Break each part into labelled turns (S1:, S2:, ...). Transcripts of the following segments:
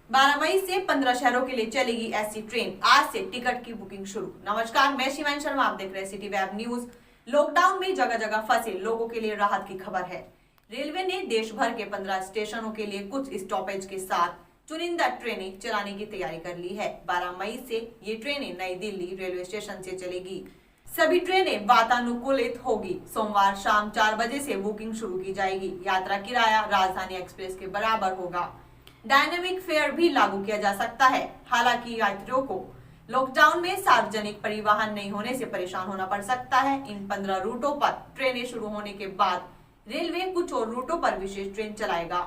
S1: 12 मई से 15 शहरों के लिए चलेगी ऐसी ट्रेन। आज से टिकट की बुकिंग शुरू। नमस्कार, मैं शिवानी शर्मा, आप देख रहे हैं सिटी वेब न्यूज। लॉकडाउन में जगह जगह फंसे लोगों के लिए राहत की खबर है। रेलवे ने देश भर के 15 स्टेशनों के लिए कुछ स्टॉपेज के साथ चुनिंदा ट्रेनें चलाने की तैयारी कर ली है। 12 मई से ये ट्रेनें नई दिल्ली रेलवे स्टेशन से चलेगी। सभी ट्रेनें वातानुकूलित होगी। सोमवार शाम 4 बजे से बुकिंग शुरू की जाएगी। यात्रा किराया राजधानी एक्सप्रेस के बराबर होगा। डायनामिक फेयर भी लागू किया जा सकता है। हालांकि यात्रियों को लॉकडाउन में सार्वजनिक परिवहन नहीं होने से परेशान होना पड़ सकता है। इन 15 रूटों पर ट्रेनें शुरू होने के बाद रेलवे कुछ और रूटों पर विशेष ट्रेन चलाएगा।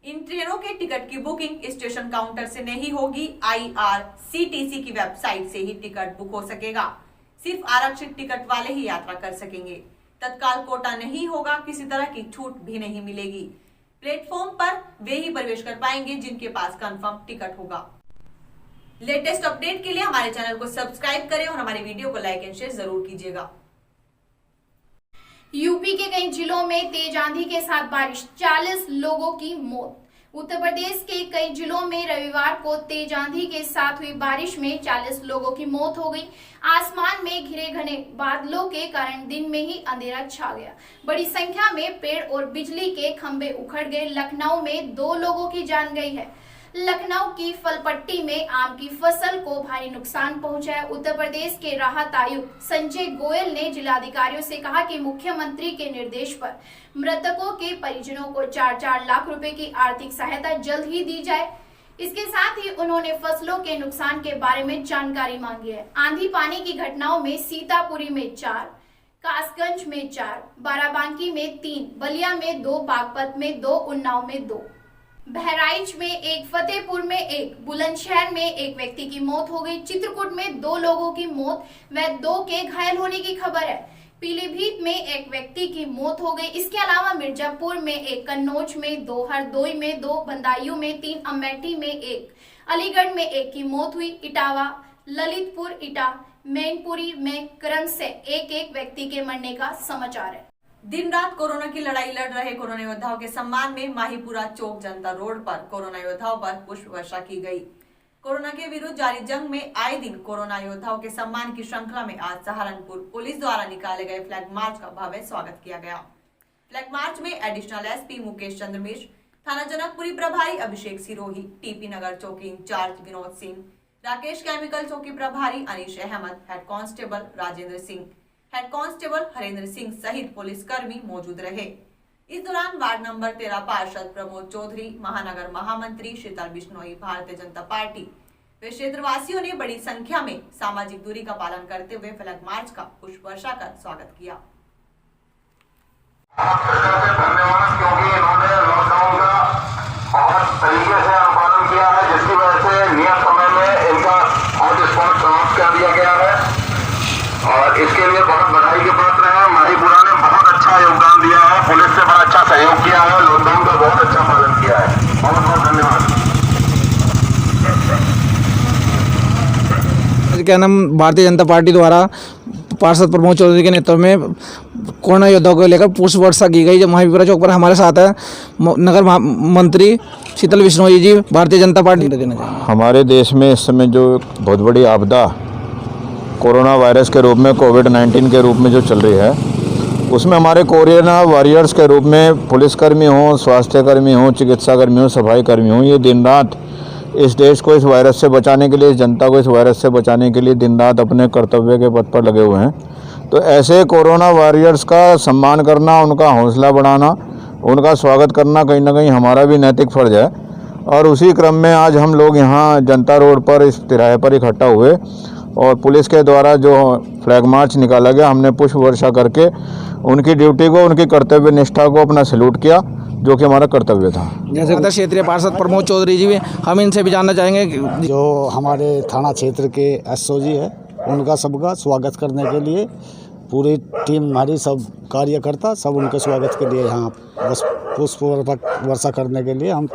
S1: इन ट्रेनों के टिकट की बुकिंग स्टेशन काउंटर से नहीं होगी। IRCTC की वेबसाइट से ही टिकट बुक हो सकेगा। सिर्फ आरक्षित टिकट वाले ही यात्रा कर सकेंगे। तत्काल कोटा नहीं होगा। किसी तरह की छूट भी नहीं मिलेगी। प्लेटफॉर्म पर वे ही प्रवेश कर पाएंगे जिनके पास कंफर्म टिकट होगा। लेटेस्ट अपडेट के लिए हमारे चैनल को सब्सक्राइब करें और हमारे वीडियो को लाइक एंड शेयर जरूर कीजिएगा।
S2: यूपी के कई जिलों में तेज आंधी के साथ बारिश, 40 लोगों की मौत। उत्तर प्रदेश के कई जिलों में रविवार को तेज आंधी के साथ हुई बारिश में 40 लोगों की मौत हो गई। आसमान में घिरे घने बादलों के कारण दिन में ही अंधेरा छा गया। बड़ी संख्या में पेड़ और बिजली के खंभे उखड़ गए। लखनऊ में 2 लोगों की जान गई है। लखनऊ की फलपट्टी में आम की फसल को भारी नुकसान पहुंचा है। उत्तर प्रदेश के राहत आयुक्त संजय गोयल ने जिलाधिकारियों से कहा कि मुख्यमंत्री के निर्देश पर मृतकों के परिजनों को 4-4 लाख रुपए की आर्थिक सहायता जल्द ही दी जाए। इसके साथ ही उन्होंने फसलों के नुकसान के बारे में जानकारी मांगी है। आंधी पानी की घटनाओं में सीतापुरी में 4, कासगंज में 4, बाराबांकी में 3, बलिया में 2, बागपत में 2, उन्नाव में 2, बहराइच में 1, फतेहपुर में 1, बुलंदशहर में 1 व्यक्ति की मौत हो गई। चित्रकूट में 2 लोगों की मौत व 2 के घायल होने की खबर है। पीलीभीत में 1 व्यक्ति की मौत हो गई। इसके अलावा मिर्जापुर में 1, कन्नौज में 2, हरदोई में 2, बदायूं में 3, अमेठी में 1, अलीगढ़ में 1 की मौत हुई। इटावा, ललितपुर, इटा, मैनपुरी में क्रम से 1-1 व्यक्ति के मरने का समाचार है।
S1: दिन रात कोरोना की लड़ाई लड़ रहे कोरोना योद्धाओं के सम्मान में माहीपुरा चौक जनता रोड पर कोरोना योद्धाओं पर पुष्प वर्षा की गई। कोरोना के विरुद्ध जारी जंग में आए दिन कोरोना योद्धाओं के सम्मान की श्रृंखला में आज सहारनपुर पुलिस द्वारा निकाले गए फ्लैग मार्च का भव्य स्वागत किया गया। फ्लैग मार्च में एडिशनल SP मुकेश चंद्र मिश्र, थाना जनकपुरी प्रभारी अभिषेक सिरोही, TP नगर चौकी इंचार्ज विनोद सिंह, राकेश केमिकल चौकी प्रभारी Anish Ahmad, head constable Rajendra Singh, head constable Harendra Singh सहित पुलिसकर्मी मौजूद रहे। इस दौरान वार्ड नंबर 13 पार्षद प्रमोद चौधरी, महानगर महामंत्री शीतल बिश्नोई, भारतीय जनता पार्टी वे क्षेत्रवासियों ने बड़ी संख्या में सामाजिक दूरी का पालन करते हुए फ्लैग मार्च का पुष्प वर्षा कर स्वागत किया।
S3: धन्यवाद, क्योंकि इन्होंने लॉकडाउन का बहुत तरीके से अनुपालन किया है, जिसकी वजह से नियत समय में इनका हॉटस्पॉट समाप्त कर दिया गया है और इसके लिए बहुत बधाई के पात्र हैं। माहीपुरा ने बहुत अच्छा योगदान दिया है, पुलिस से बड़ा अच्छा सहयोग किया है, लॉकडाउन का बहुत अच्छा पालन किया है। बहुत बहुत धन्यवाद।
S4: क्या नाम भारतीय जनता पार्टी द्वारा पार्षद प्रमोद चौधरी के नेतृत्व में कोरोना योद्धाओं को लेकर पुष्प वर्षा की गई। जब माहीपुरा चौक पर हमारे साथ है नगर मंत्री शीतल बिश्नोई जी, भारतीय जनता पार्टी।
S5: हमारे देश में इस समय जो बहुत बड़ी आपदा कोरोना वायरस के रूप में कोविड-19 के रूप में जो चल रही है, उसमें हमारे कोरोना वॉरियर्स के रूप में पुलिसकर्मी हों, स्वास्थ्यकर्मी हों, चिकित्साकर्मी हों, सफाई कर्मी हों, ये दिन रात इस देश को इस वायरस से बचाने के लिए, इस जनता को इस वायरस से बचाने के लिए दिन रात अपने कर्तव्य के पथ पर लगे हुए हैं। तो ऐसे कोरोना वॉरियर्स का सम्मान करना, उनका हौसला बढ़ाना, उनका स्वागत करना कहीं ना कहीं हमारा भी नैतिक फर्ज है। और उसी क्रम में आज हम लोग यहाँ जनता रोड पर इस तिराहे पर इकट्ठा हुए और पुलिस के द्वारा जो फ्लैग मार्च निकाला गया, हमने पुष्प वर्षा करके उनकी ड्यूटी को, उनकी कर्तव्य निष्ठा को अपना सैल्यूट किया, जो कि हमारा कर्तव्य था।
S4: जैसे क्षेत्रीय पार्षद प्रमोद चौधरी जी, हम इनसे भी जानना चाहेंगे कि
S6: जो हमारे थाना क्षेत्र के SO जी है, उनका सबका स्वागत करने के लिए पूरी टीम, हमारी सब कार्यकर्ता सब उनके स्वागत के लिए यहाँ बस पुष्प वर्षा करने के लिए हम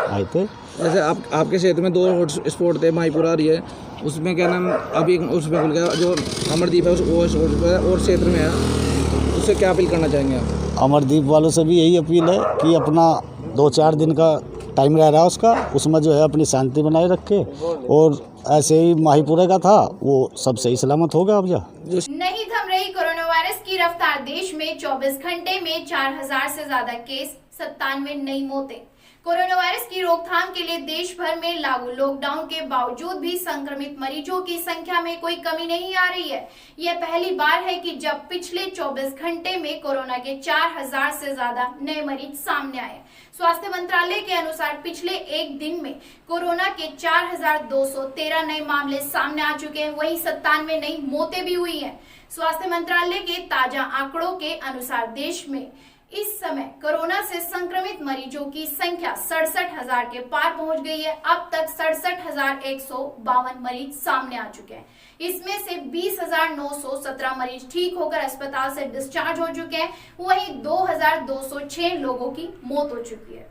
S6: आए थे।
S4: जैसे आपके क्षेत्र में 2 हॉटस्पॉट थे, माहीपुरा रही है, उसमें क्या नाम अभी उसमें खुल गया जो अमरदीप है, वो और क्षेत्र में है, उससे क्या अपील करना चाहेंगे आप?
S6: अमरदीप वालों से भी यही अपील है कि अपना 2-4 दिन का टाइम रह रहा है उसका, उसमें जो है अपनी शांति बनाए रखे, और ऐसे ही माहीपुरे का था वो सब सही सलामत हो गया। अब
S2: नहीं थम रही कोरोना वायरस की रफ्तार। देश में 24 घंटे में 4000 से ज्यादा केस, 97 नई मौतें। कोरोना वायरस की रोकथाम के लिए देश भर में लागू लॉकडाउन के बावजूद भी संक्रमित मरीजों की संख्या में कोई कमी नहीं आ रही है। यह पहली बार है कि जब पिछले 24 घंटे में कोरोना के 4000 से ज्यादा नए मरीज सामने आए। स्वास्थ्य मंत्रालय के अनुसार पिछले एक दिन में कोरोना के 4213 नए मामले सामने आ चुके हैं, वहीं 97 नई मौतें भी हुई हैं। स्वास्थ्य मंत्रालय के ताजा आंकड़ों के अनुसार देश में इस समय कोरोना से संक्रमित मरीजों की संख्या 67,000 के पार पहुंच गई है। अब तक 67,152 मरीज सामने आ चुके हैं। इसमें से 20,917 मरीज ठीक होकर अस्पताल से डिस्चार्ज हो चुके हैं, वहीं 2,206 लोगों की मौत हो चुकी है।